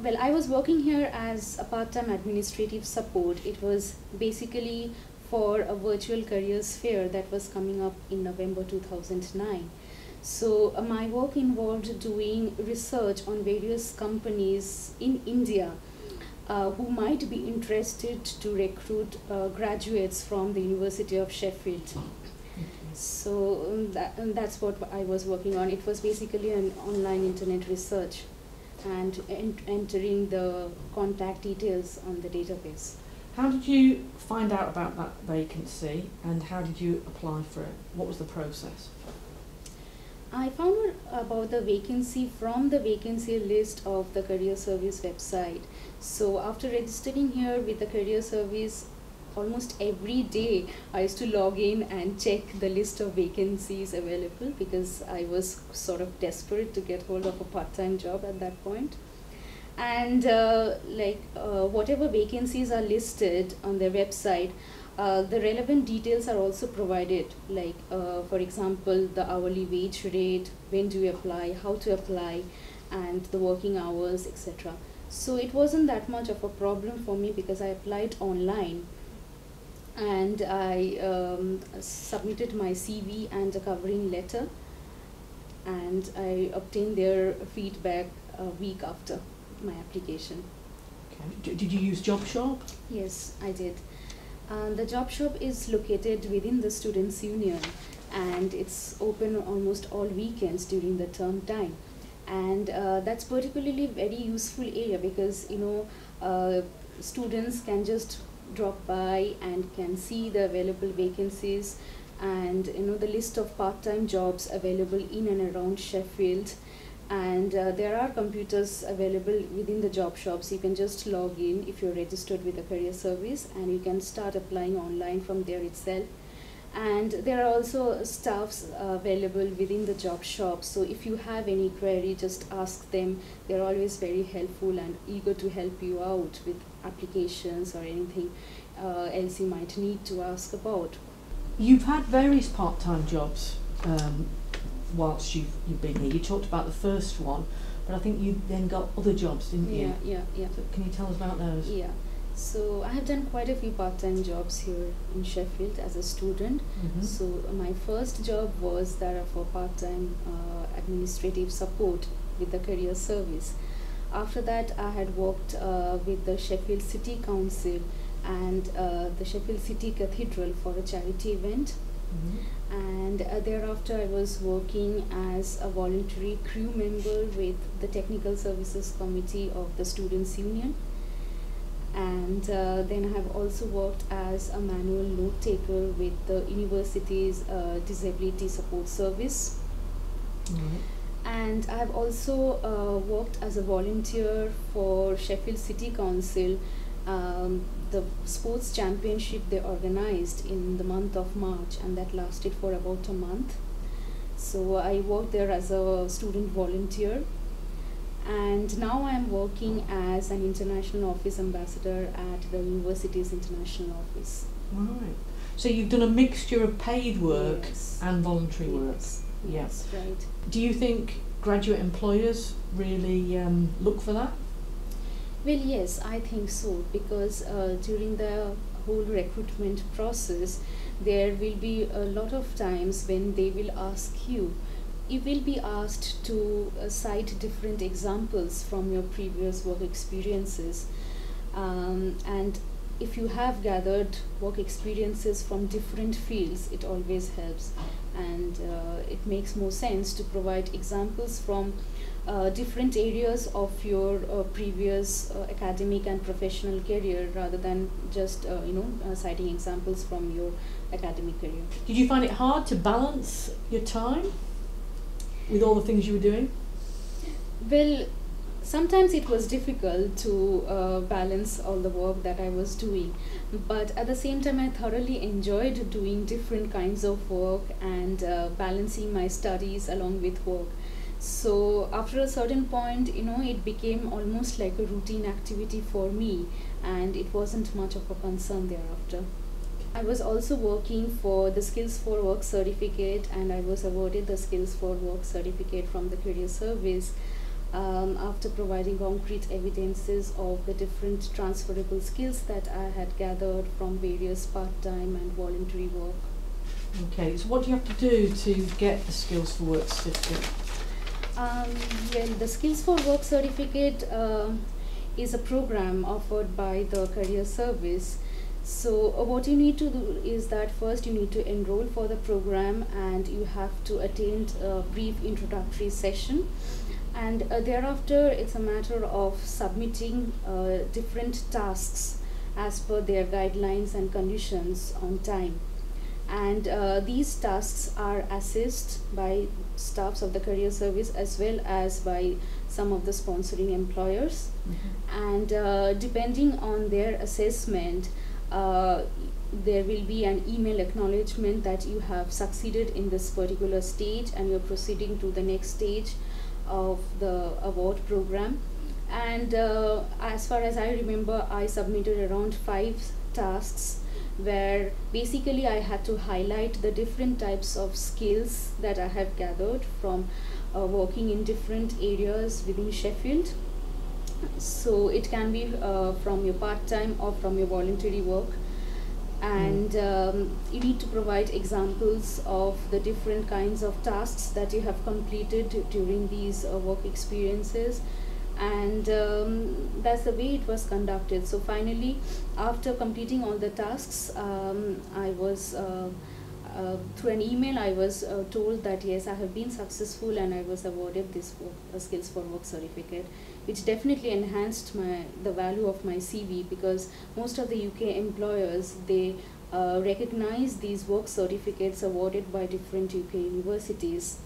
Well, I was working here as a part-time administrative support. It was basically for a virtual careers fair that was coming up in November 2009. So my work involved doing research on various companies in India who might be interested to recruit graduates from the University of Sheffield. So that's what I was working on. It was basically an online internet research and entering the contact details on the database. How did you find out about that vacancy and how did you apply for it? What was the process? I found out about the vacancy from the vacancy list of the career service website. So after registering here with the career service, almost every day I used to log in and check the list of vacancies available because I was sort of desperate to get hold of a part-time job at that point. And whatever vacancies are listed on their website, the relevant details are also provided, like for example the hourly wage rate, when do you apply, how to apply, and the working hours, etc. So it wasn't that much of a problem for me because I applied online and I submitted my CV and a covering letter, and I obtained their feedback a week after my application. Okay. Did you use Jobshop? Yes, I did. The job shop is located within the Students' Union and it's open almost all weekends during the term time. And that's particularly very useful area because students can just drop by and can see the available vacancies and the list of part-time jobs available in and around Sheffield. And there are computers available within the job shops. You can just log in if you're registered with the career service and you can start applying online from there itself. And there are also staffs available within the job shop, so if you have any query, just ask them. They're always very helpful and eager to help you out with applications or anything else you might need to ask about. You've had various part-time jobs whilst you've been here. You talked about the first one, but I think you then got other jobs, didn't you? Yeah. So can you tell us about those? Yeah. So I have done quite a few part-time jobs here in Sheffield as a student. Mm-hmm. So my first job was that of a part-time administrative support with the career service. After that, I had worked with the Sheffield City Council and the Sheffield City Cathedral for a charity event. Mm-hmm. And thereafter I was working as a voluntary crew member with the Technical Services Committee of the Students' Union. And then I have also worked as a manual note taker with the university's disability support service. Mm-hmm. And I have also worked as a volunteer for Sheffield City Council, the sports championship they organized in the month of March, and that lasted for about a month. So I worked there as a student volunteer. And now I am working as an international office ambassador at the university's international office. Right. So you've done a mixture of paid work and voluntary work. Yes, right. Do you think graduate employers really look for that? Well, yes, I think so, because during the whole recruitment process, there will be a lot of times when they will ask you. You will be asked to cite different examples from your previous work experiences, and if you have gathered work experiences from different fields, it always helps, and it makes more sense to provide examples from different areas of your previous academic and professional career rather than just citing examples from your academic career. Did you find it hard to balance your time with all the things you were doing? Well, sometimes it was difficult to balance all the work that I was doing, but at the same time I thoroughly enjoyed doing different kinds of work and balancing my studies along with work. So after a certain point, it became almost like a routine activity for me, and it wasn't much of a concern thereafter. I was also working for the Skills for Work certificate, and I was awarded the Skills for Work certificate from the Career Service. after providing concrete evidences of the different transferable skills that I had gathered from various part-time and voluntary work. Okay, so what do you have to do to get the Skills for Work certificate? Well, the Skills for Work certificate is a program offered by the Career Service. So what you need to do is that first you need to enroll for the program, and you have to attend a brief introductory session, and thereafter it's a matter of submitting different tasks as per their guidelines and conditions on time. And these tasks are assessed by staffs of the Career Service as well as by some of the sponsoring employers. And depending on their assessment, there will be an email acknowledgement that you have succeeded in this particular stage and you're proceeding to the next stage of the award program. And as far as I remember, I submitted around 5 tasks, where basically I had to highlight the different types of skills that I have gathered from working in different areas within Sheffield. So it can be from your part-time or from your voluntary work, and you need to provide examples of the different kinds of tasks that you have completed during these work experiences. And that's the way it was conducted. So finally, after completing all the tasks, I was through an email I was told that yes, I have been successful, and I was awarded this Skills for Work certificate, which definitely enhanced the value of my CV, because most of the UK employers, they recognize these work certificates awarded by different UK universities.